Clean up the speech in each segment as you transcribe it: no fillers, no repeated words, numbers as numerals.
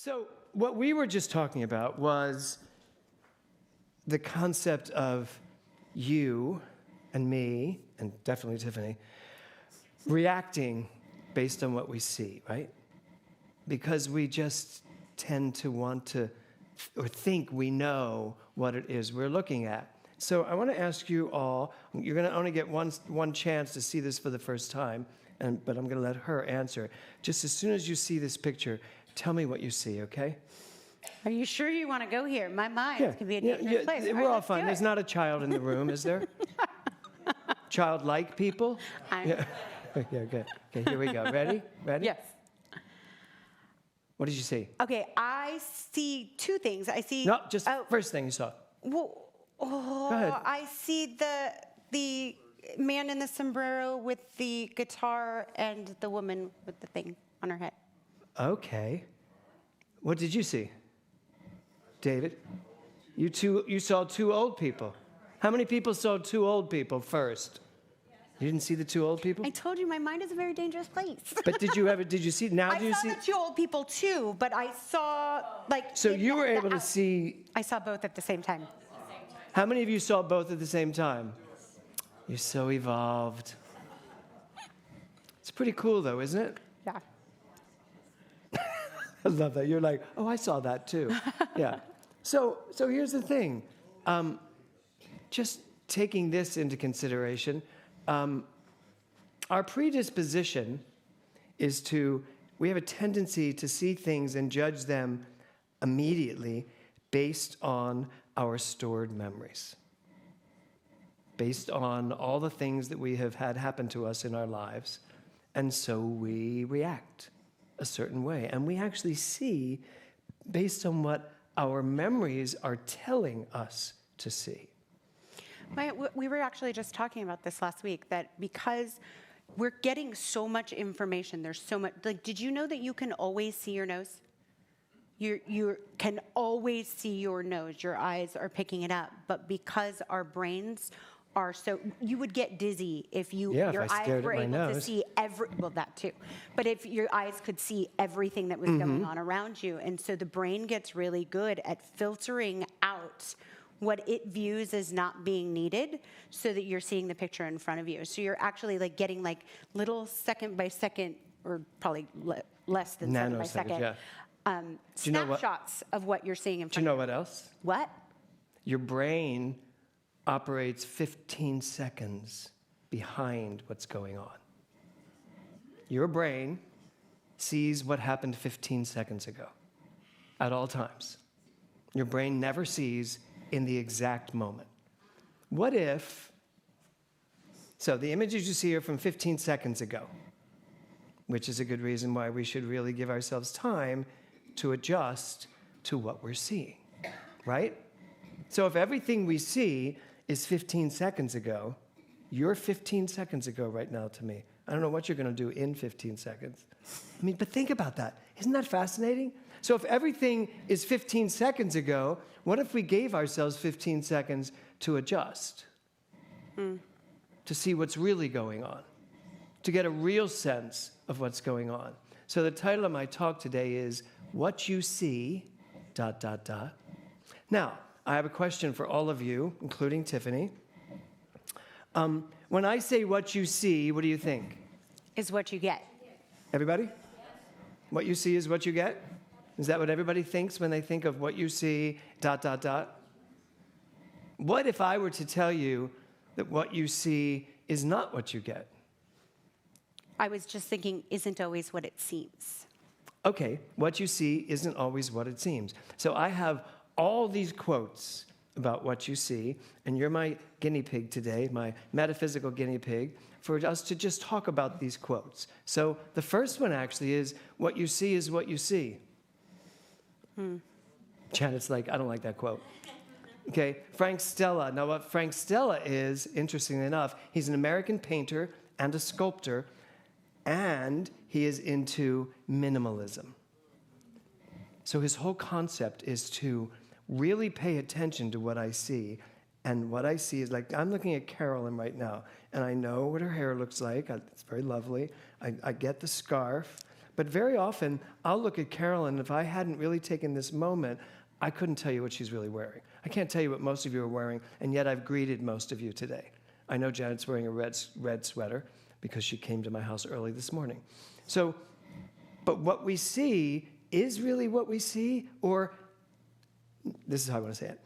So what we were just talking about was the concept of you and me, and definitely Tiffany, reacting based on what we see, right? Because we just tend to want to or think we know what it is we're looking at. So I want to ask you all, you're going to only get one chance to see this for the first time, but I'm going to let her answer. Just as soon as you see this picture, tell me what you see, okay? Are you sure you want to go here? My mind can be a dangerous place. We're all fine. There's not a child in the room, is there? Childlike people? Yeah. Okay, here we go. Ready? Yes. What did you see? Okay, I see two things. I see... No, just first thing you saw. Well, Go ahead. I see the man in the sombrero with the guitar and the woman with the thing on her head. Okay. What did you see? David? You saw two old people. How many people saw two old people first? You didn't see the two old people? I told you my mind is a very dangerous place. But did you see, now do you see? I saw the two old people too, but I saw So you were able to see. I saw both at the same time. How many of you saw both at the same time? You're so evolved. It's pretty cool though, isn't it? Yeah. I love that. You're like, oh, I saw that too. Yeah. So here's the thing. Just taking this into consideration, our predisposition is we have a tendency to see things and judge them immediately based on our stored memories, based on all the things that we have had happen to us in our lives. And so we react a certain way. And we actually see based on what our memories are telling us to see. We were actually just talking about this last week, that because we're getting so much information, there's so much, did you know that you can always see your nose? You can always see your nose. Your eyes are picking it up. But because our brains are so, you would get dizzy if your eyes were able to see that too. But if your eyes could see everything that was going on around you. And so the brain gets really good at filtering out what it views as not being needed so that you're seeing the picture in front of you. So you're actually getting little second by second, or probably less than second by second, snapshots of what you're seeing in front of you. Do you know what else? What? Your brain operates 15 seconds behind what's going on. Your brain sees what happened 15 seconds ago at all times. Your brain never sees in the exact moment. What if, so the images you see are from 15 seconds ago, which is a good reason why we should really give ourselves time to adjust to what we're seeing, right? So if everything we see is 15 seconds ago, you're 15 seconds ago right now to me. I don't know what you're going to do in 15 seconds. I mean, but think about that. Isn't that fascinating? So if everything is 15 seconds ago, what if we gave ourselves 15 seconds to adjust, to see what's really going on, to get a real sense of what's going on? So the title of my talk today is What You See, ... Now, I have a question for all of you, including Tiffany. When I say what you see, what do you think? Is what you get. Everybody? What you see is what you get? Is that what everybody thinks when they think of what you see, ... What if I were to tell you that what you see is not what you get? I was just thinking, isn't always what it seems. Okay, what you see isn't always what it seems. So I have all these quotes about what you see, and you're my guinea pig today, my metaphysical guinea pig, for us to just talk about these quotes. So the first one actually is, what you see is what you see. Janet's like, I don't like that quote. Okay, Frank Stella. Now what Frank Stella is, interestingly enough, he's an American painter and a sculptor, and he is into minimalism. So his whole concept is to really pay attention to what I see. And what I see is I'm looking at Carolyn right now, and I know what her hair looks like. It's very lovely. I get the scarf. But very often, I'll look at Carolyn, and if I hadn't really taken this moment, I couldn't tell you what she's really wearing. I can't tell you what most of you are wearing, and yet I've greeted most of you today. I know Janet's wearing a red sweater because she came to my house early this morning. So, but what we see is really what we see, or this is how I want to say it.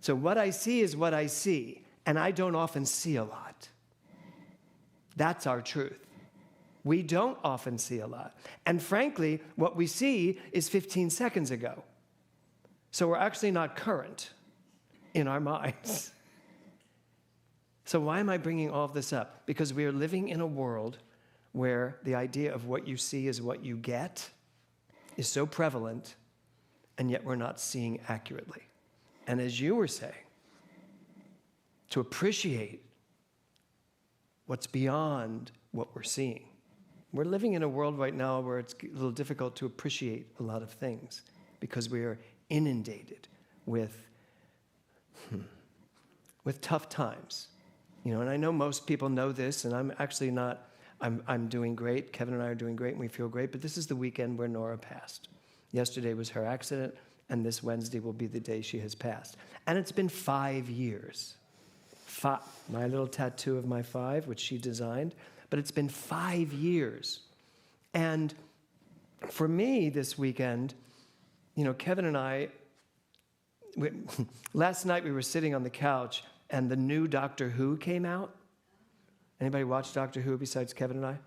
So what I see is what I see, and I don't often see a lot. That's our truth. We don't often see a lot. And frankly, what we see is 15 seconds ago. So we're actually not current in our minds. So why am I bringing all of this up? Because we are living in a world where the idea of what you see is what you get is so prevalent, and yet we're not seeing accurately. And as you were saying, to appreciate what's beyond what we're seeing. We're living in a world right now where it's a little difficult to appreciate a lot of things because we are inundated with tough times. You know, and I know most people know this, and I'm actually not, I'm doing great. Kevin and I are doing great, and we feel great, but this is the weekend where Nora passed. Yesterday was her accident, and this Wednesday will be the day she has passed. And it's been 5 years. My little tattoo of my 5, which she designed, but it's been 5 years. And for me this weekend, you know, Kevin and I, last night we were sitting on the couch and the new Doctor Who came out. Anybody watch Doctor Who besides Kevin and I?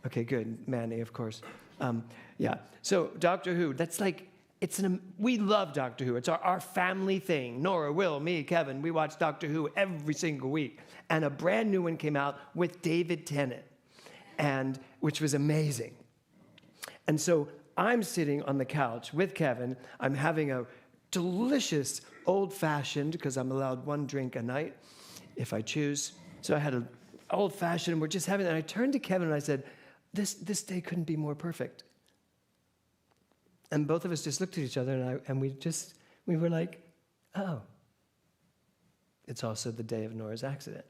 Okay, good. Manny, of course. Yeah. So Doctor Who, that's like, we love Doctor Who. It's our family thing. Nora, Will, me, Kevin, we watch Doctor Who every single week. And a brand new one came out with David Tennant, which was amazing. And so I'm sitting on the couch with Kevin. I'm having a delicious old-fashioned, because I'm allowed 1 drink a night if I choose. So I had an old-fashioned, and we're just having it. And I turned to Kevin and I said, this day couldn't be more perfect. And both of us just looked at each other, and we were like, oh. It's also the day of Nora's accident.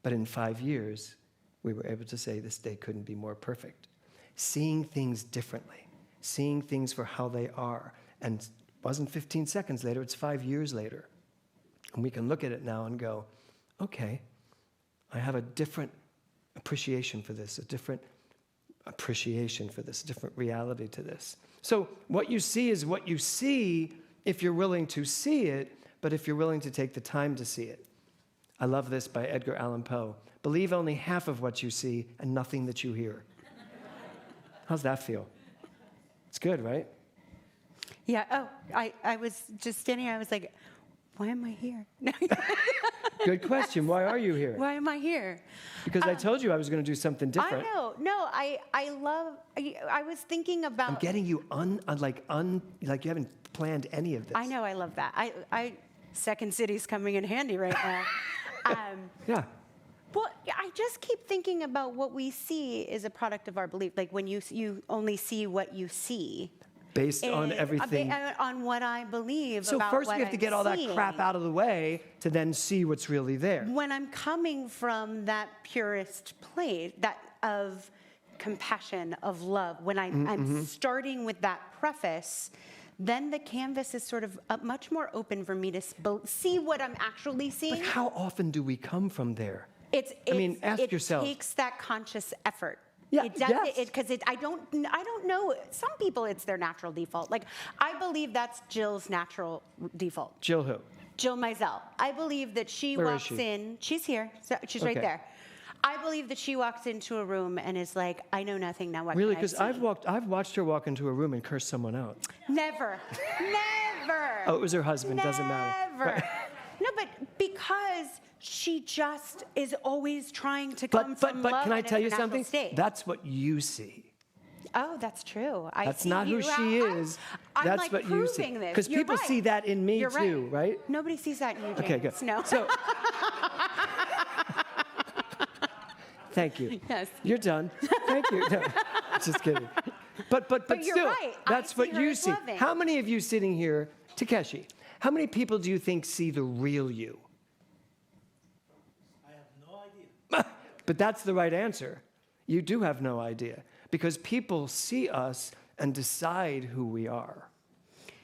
But in 5 years, we were able to say this day couldn't be more perfect. Seeing things differently, seeing things for how they are. And it wasn't 15 seconds later, it's 5 years later. And we can look at it now and go, okay, I have a different appreciation for this, a different reality to this. So what you see is what you see if you're willing to see it, but if you're willing to take the time to see it. I love this by Edgar Allan Poe. Believe only half of what you see and nothing that you hear. How's that feel? It's good, right? Yeah. Oh, I was just standing here. I was like, why am I here? Good question. Why are you here? Why am I here? Because I told you I was going to do something different. I know. No, I was thinking about. I'm getting you like you haven't planned any of this. I know. I love that. Second City's coming in handy right now. Yeah. Well, I just keep thinking about what we see is a product of our belief. Like when you only see what you see. Based on everything. On what I believe so about first what we have to get I'm all seeing. that crap out of the way to then see what's really there. When I'm coming from that purest place, that of compassion, of love, when I'm starting with that preface, then the canvas is sort of much more open for me to see what I'm actually seeing. But how often do we come from there? Ask yourself. It takes that conscious effort. Yeah, it does, yes. Because I don't know. Some people, it's their natural default. Like, I believe that's Jill's natural default. Jill who? Jill Mizell. I believe that she Where walks is she? in. She's here. So she's right there. I believe that she walks into a room and is like, I know nothing now. What Really? Because I've watched her walk into a room and curse someone out. Never. Never. Oh, it was her husband. Never. Doesn't matter. Never. No, but because she just is always trying to come from love. But can I tell you in a natural something? state. That's what you see. Oh, that's true. That's not who she is. I'm That's like what you see. proving this. Because You're people right. see that in me You're too, right? Nobody sees that in you, James. Okay, good. No. So, thank you. Yes. You're done. Thank you. No, just kidding. But you're still, right. that's I what see her you as see. loving. How many of you sitting here, Takeshi, how many people do you think see the real you? I have no idea. But that's the right answer. You do have no idea because people see us and decide who we are.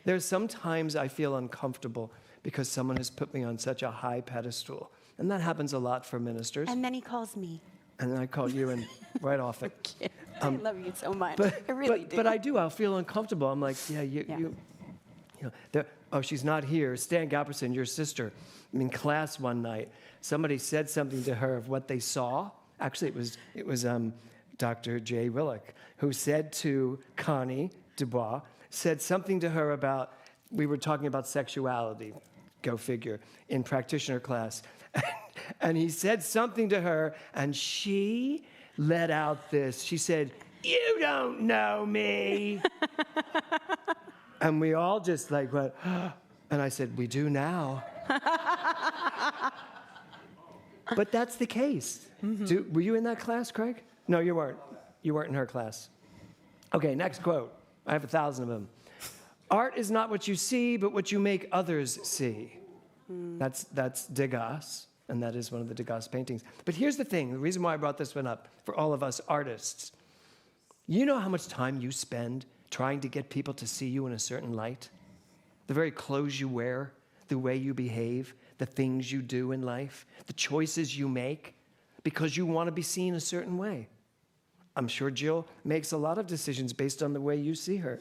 There's sometimes I feel uncomfortable because someone has put me on such a high pedestal. And that happens a lot for ministers. And then he calls me. And then I call you and right off it. I love you so much. But, I really do. But I do. I'll feel uncomfortable. I'm like, you know, she's not here. Stan Galperson, your sister, in class one night, somebody said something to her of what they saw. Actually, it was Dr. Jay Willick, who said to Connie Dubois, said something to her about, we were talking about sexuality, go figure, in practitioner class. And he said something to her, and she let out this. She said, "You don't know me." And we all just like went, and I said, "We do now." But that's the case. Mm-hmm. Were you in that class, Craig? No, you weren't. You weren't in her class. Okay, next quote. I have 1,000 of them. Art is not what you see, but what you make others see. That's Degas, and that is one of the Degas paintings. But here's the thing, the reason why I brought this one up for all of us artists. You know how much time you spend trying to get people to see you in a certain light? The very clothes you wear, the way you behave, the things you do in life, the choices you make, because you want to be seen a certain way. I'm sure Jill makes a lot of decisions based on the way you see her.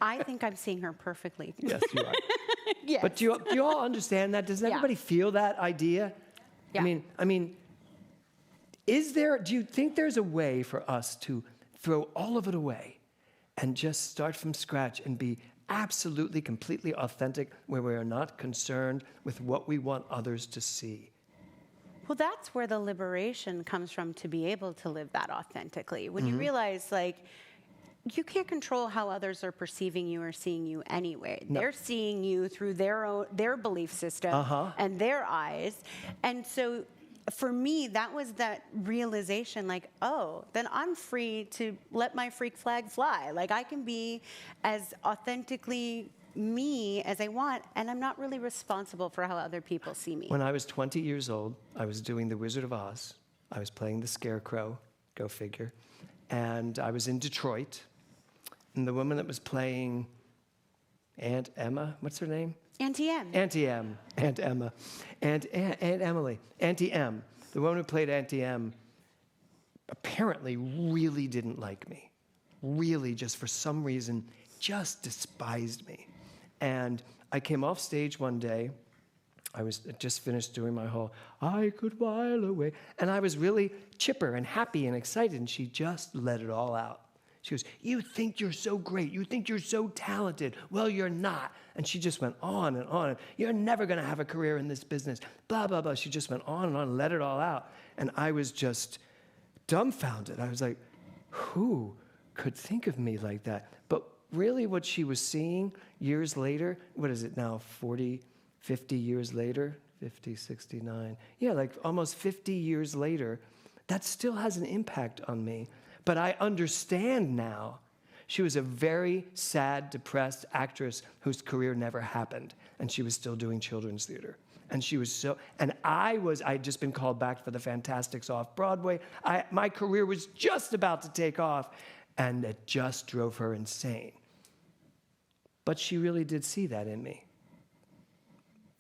I think I'm seeing her perfectly. Yes, you are. Yes. But do you all understand that? Does everybody feel that idea? Yeah. I mean, do you think there's a way for us to throw all of it away and just start from scratch and be absolutely, completely authentic where we are not concerned with what we want others to see? Well, that's where the liberation comes from, to be able to live that authentically. When you realize, like, you can't control how others are perceiving you or seeing you anyway. No. They're seeing you through their belief system and their eyes. And so for me, that was that realization, like, oh, then I'm free to let my freak flag fly. Like, I can be as authentically me as I want, and I'm not really responsible for how other people see me. When I was 20 years old, I was doing The Wizard of Oz. I was playing the Scarecrow, go figure. And I was in Detroit. And the woman that was playing Aunt Emma, what's her name? Auntie M. Auntie M. Aunt Emma. Aunt Emily. Auntie M. The woman who played Auntie M apparently really didn't like me. Really, just for some reason, just despised me. And I came off stage one day. I was just finished doing my whole, I could while away. And I was really chipper and happy and excited. And she just let it all out. She goes, you think you're so great. You think you're so talented. Well, you're not. And she just went on and on. You're never going to have a career in this business. Blah, blah, blah. She just went on and let it all out. And I was just dumbfounded. I was like, who could think of me like that? But really what she was seeing years later, what is it now, 40, 50 years later? 50, 69. Yeah, like almost 50 years later, that still has an impact on me. But I understand now. She was a very sad, depressed actress whose career never happened, and she was still doing children's theater. And she was so, and I'd just been called back for the Fantastics off Broadway. My career was just about to take off, and it just drove her insane. But she really did see that in me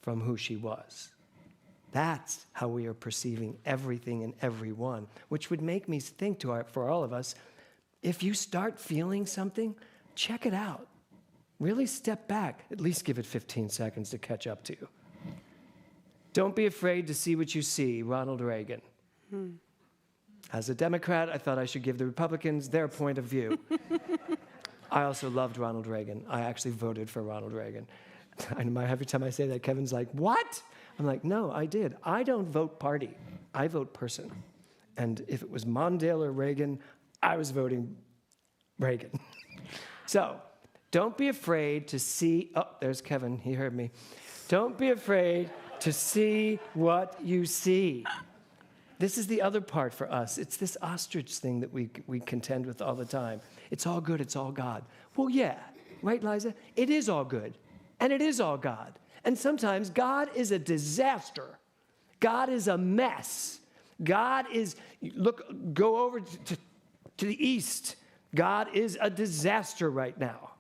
from who she was. That's how we are perceiving everything and everyone, which would make me think for all of us, if you start feeling something, check it out. Really step back. At least give it 15 seconds to catch up to you. Don't be afraid to see what you see, Ronald Reagan. As a Democrat, I thought I should give the Republicans their point of view. I also loved Ronald Reagan. I actually voted for Ronald Reagan. Every time I say that, Kevin's like, what? I'm like, no, I did. I don't vote party. I vote person. And if it was Mondale or Reagan, I was voting Reagan. So don't be afraid to see, oh, there's Kevin, he heard me. Don't be afraid to see what you see. This is the other part for us. It's this ostrich thing that we contend with all the time. It's all good, it's all God. Well, yeah, right, Liza? It is all good, and it is all God. And sometimes God is a disaster. God is a mess. God is, go over to to the east. God is a disaster right now.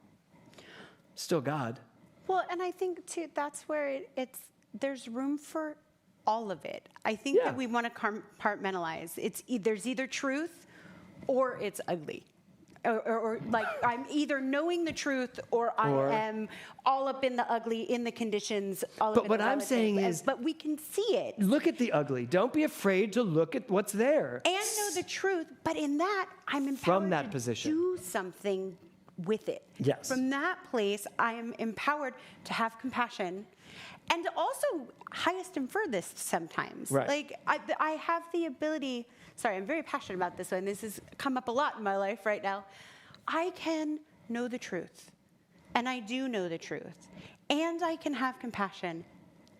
Still God. Well, and I think too, that's where there's room for all of it. I think Yeah. that we want to compartmentalize. There's either truth or it's ugly. Or like I'm either knowing the truth or I am all up in the ugly, in the conditions. All But up in what the I'm relative. saying is, but we can see it look at the ugly. Don't be afraid to look at what's there. and know the truth. But in that, I'm empowered From that to position. do something with it. Yes. From that place, I am empowered to have compassion. And also, highest and furthest sometimes. Right. Like, I have the ability, sorry, I'm very passionate about this one. This has come up a lot in my life right now. I can know the truth, and I do know the truth, and I can have compassion,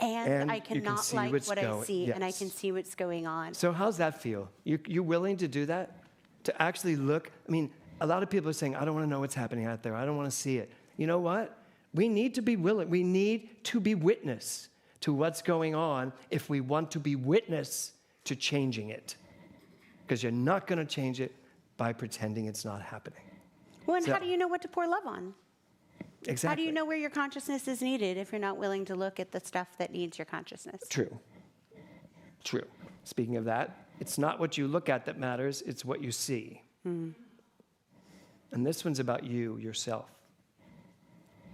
and I you can cannot see like what's what I see, and I yes. can see what's going on. So how's that feel? You willing to do that? To actually look? I mean, a lot of people are saying, I don't want to know what's happening out there. I don't want to see it. You know what? We need to be willing. We need to be witness to what's going on if we want to be witness to changing it. Because you're not going to change it by pretending it's not happening. Well, and So- how do you know what to pour love on? Exactly. How do you know where your consciousness is needed if you're not willing to look at the stuff that needs your consciousness? True. True. Speaking of that, it's not what you look at that matters, it's what you see. And this one's about you, yourself.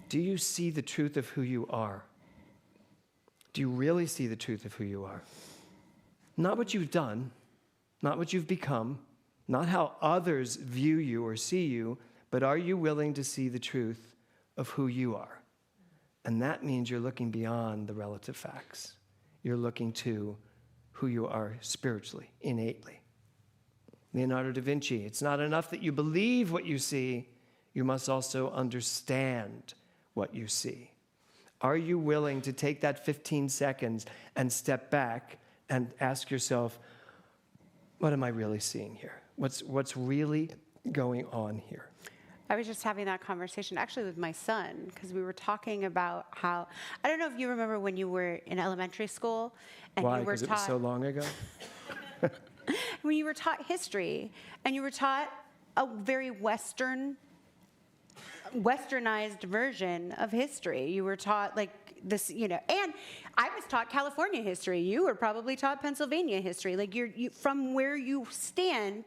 Do you see the truth of who you are? Do you really see the truth of who you are? Not what you've done, not what you've become, not how others view you or see you, but are you willing to see the truth of who you are? And that means you're looking beyond the relative facts. You're looking to who you are spiritually, innately. Leonardo da Vinci, it's not enough that you believe what you see, you must also understand what you see. Are you willing to take that 15 seconds and step back and ask yourself, what am I really seeing here? What's really going on here? I was just having that conversation actually with my son because we were talking about how, I don't know if you remember when you were in elementary school and Why? you were Because it was taught, so long ago? when you were taught history and you were taught a very westernized version of history. You were taught like this, and I was taught California history. You were probably taught Pennsylvania history. Like you from where you stand,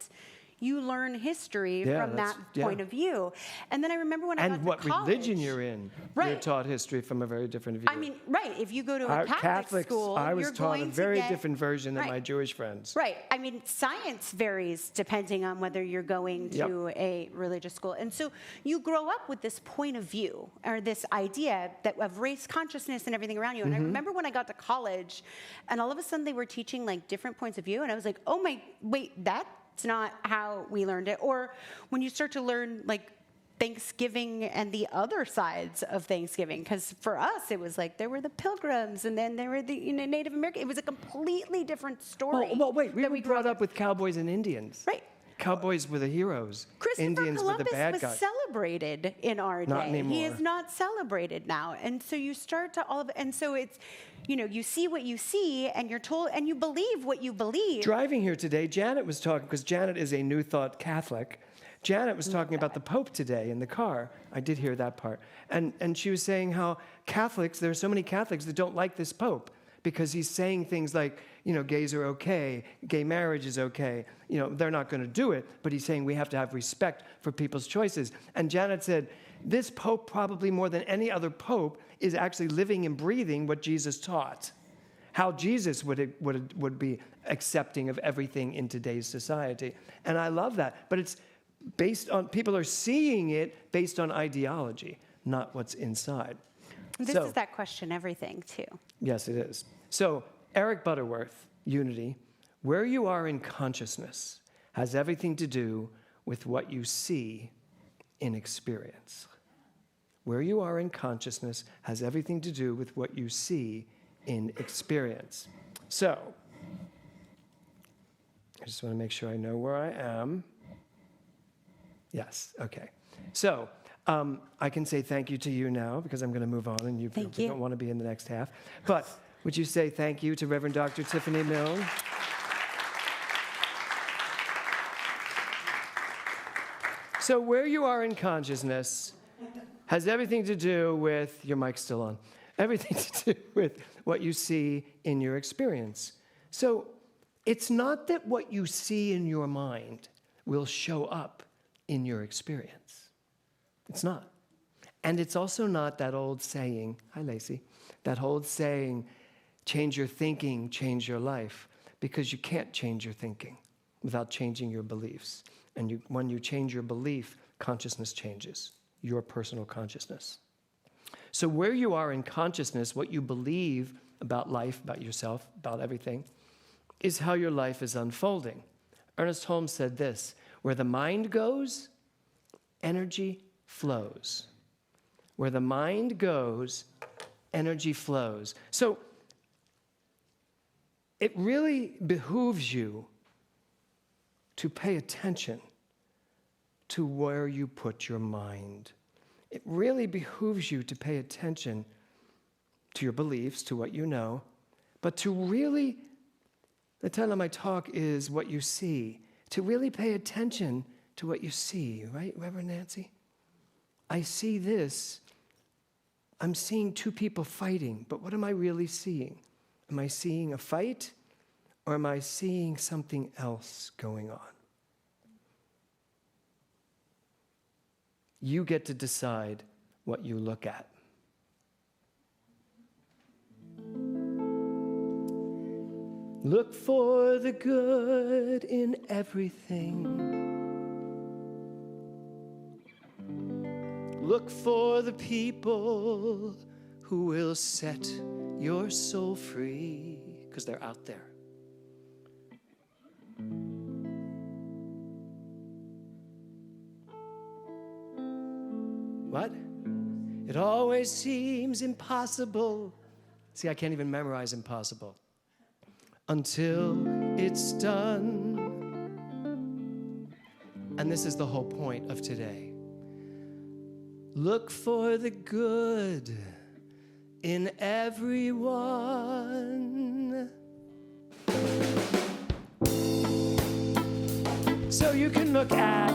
you learn history from that point of view. And then I remember when I got to what college, religion you're in, you're Right. taught history from a very different view. I mean, right, if you go to a Our Catholic Catholics, school, I was you're taught a going to very get- different version than Right. my Jewish friends. Right. I mean, science varies depending on whether you're going to a religious school. And so you grow up with this point of view or this idea of race consciousness and everything around you. And I remember when I got to college and all of a sudden they were teaching like different points of view. And I was like, oh my, wait, that's not how we learned it. Or when you start to learn like Thanksgiving and the other sides of Thanksgiving, because for us it was like there were the Pilgrims and then there were the Native American. It was a completely different story. Well, wait, we that were grew brought up with cowboys and Indians. Right. Cowboys were the heroes. Christopher Indians were the Columbus bad was guys. celebrated in our Not day. anymore. He is not celebrated now. And so you start to and so it's, you see what you see and you're told and you believe what you believe. Driving here today, Janet was talking, because Janet is a New Thought Catholic. Janet was talking about the Pope today in the car. I did hear that part. And she was saying how there are so many Catholics that don't like this Pope because he's saying things like, gays are okay, gay marriage is okay. They're not going to do it, but he's saying we have to have respect for people's choices. And Janet said, this Pope, probably more than any other Pope, is actually living and breathing what Jesus taught. How Jesus would be accepting of everything in today's society. And I love that. But it's based on, people are seeing it based on ideology, not what's inside. This is that question everything, too. Yes, it is. So, Eric Butterworth, Unity, where you are in consciousness has everything to do with what you see in experience. Where you are in consciousness has everything to do with what you see in experience. So, I just want to make sure I know where I am. Yes, okay. So, I can say thank you to you now because I'm going to move on and you probably don't want to be in the next half. But would you say thank you to Reverend Dr. Tiffany Mellon? So where you are in consciousness has everything to do with, your mic's still on, everything to do with what you see in your experience. So it's not that what you see in your mind will show up in your experience. It's not. And it's also not that old saying, hi Lacey, that old saying, change your thinking, change your life, because you can't change your thinking without changing your beliefs. And when you change your belief, consciousness changes, your personal consciousness. So where you are in consciousness, what you believe about life, about yourself, about everything, is how your life is unfolding. Ernest Holmes said this, where the mind goes, energy flows. Where the mind goes, energy flows. So it really behooves you to pay attention to where you put your mind. It really behooves you to pay attention to your beliefs, to what you know, but to really, the title of my talk is What You See, to really pay attention to what you see, right, Reverend Nancy? I see this. I'm seeing two people fighting, but what am I really seeing? Am I seeing a fight, or am I seeing something else going on? You get to decide what you look at. Look for the good in everything. Look for the people who will set your soul free, because they're out there. What? It always seems impossible. See, I can't even memorize impossible. Until it's done. And this is the whole point of today. Look for the good in everyone. So you can look at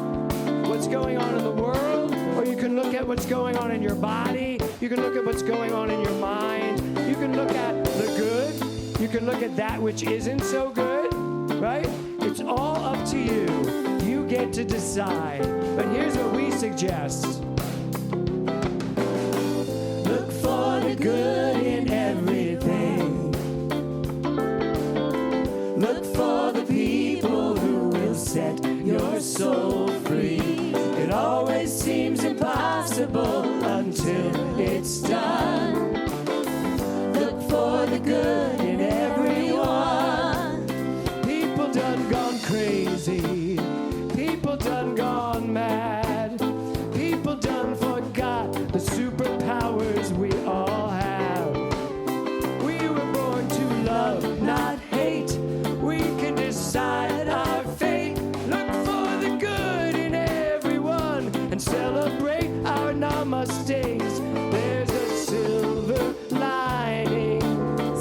what's going on in the world, or you can look at what's going on in your body. You can look at what's going on in your mind. You can look at the good. You can look at that which isn't so good, right? It's all up to you. You get to decide. But here's what we suggest. Look for the good in everything. Look for the people who will set your soul free. It always seems impossible until it's done. Look for the good in everyone. People done gone crazy. People done gone mad. People done forgot the superpowers we all have. We were born to love, not hate. We can decide our fate. Look for the good in everyone and celebrate our namaste. There's a silver lining.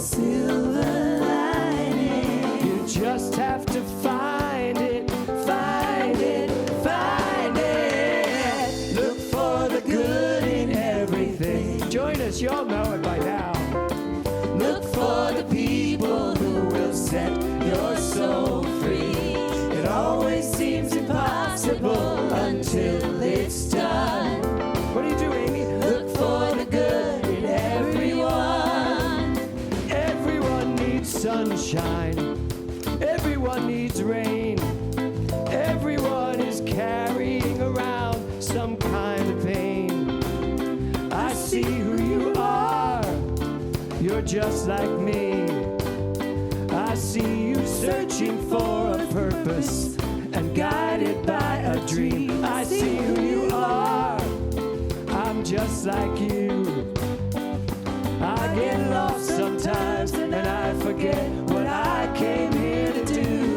Silver lining. You just have to find it, find it, find it. Look for the good in everything. Join us, y'all know it by now. Look for the people who will set your soul free. It always seems impossible until it's done. What do you do, Amy? Look for the good in everyone. Everyone needs sunshine. Everyone needs rain. Everyone is carrying around some kind of pain. I see who you are. You're just like me. I see you searching for a purpose and guided by a dream. I see who you are. I'm just like you. I get lost sometimes and I forget what I came here to do.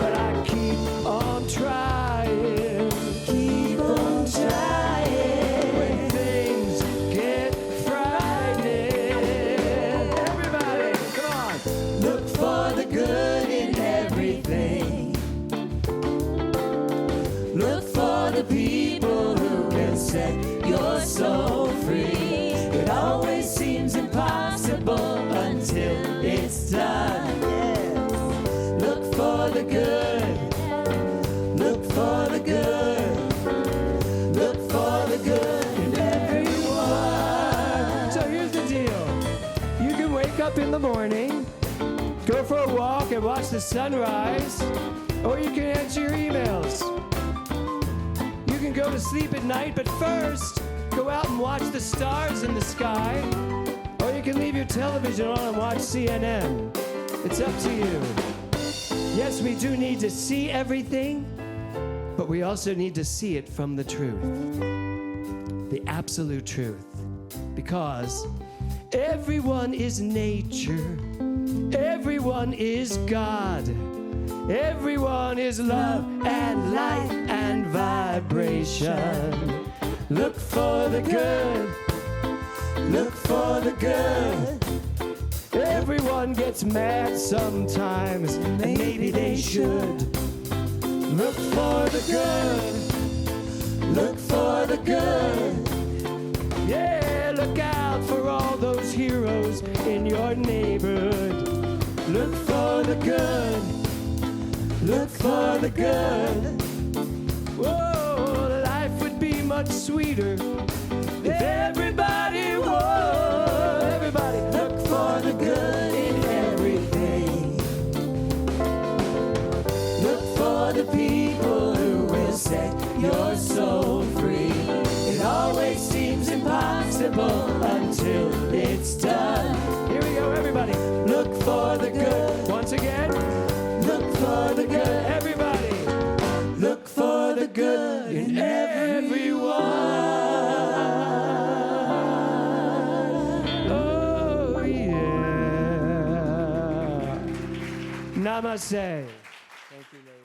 But I keep on trying. Keep on trying. When things get frightening. Everybody, come on. Look for the good in everything. Look for the people so free. It always seems impossible until it's done. Look for the good. Look for the good. Look for the good in everyone. So here's the deal. You can wake up in the morning, go for a walk and watch the sunrise, or you can answer your emails. You can go to sleep at night, but first, go out and watch the stars in the sky, or you can leave your television on and watch CNN. It's up to you. Yes, we do need to see everything, but we also need to see it from the truth, the absolute truth, because everyone is nature, everyone is God, everyone is love and light and vibration. Look for the good, look for the good. Everyone gets mad sometimes, and maybe they should. Look for the good, look for the good. Yeah, look out for all those heroes in your neighborhood. Look for the good, look for the good. Whoa, life would be much sweeter if everybody, whoa, everybody look for the good in everything. Look for the people who will set your soul free. It always seems impossible until it's done. Here we go, everybody. Look for the good. Once again. Look for the good. Everybody. Look for the good in everyone. Oh, yeah. Namaste. Thank you, ladies.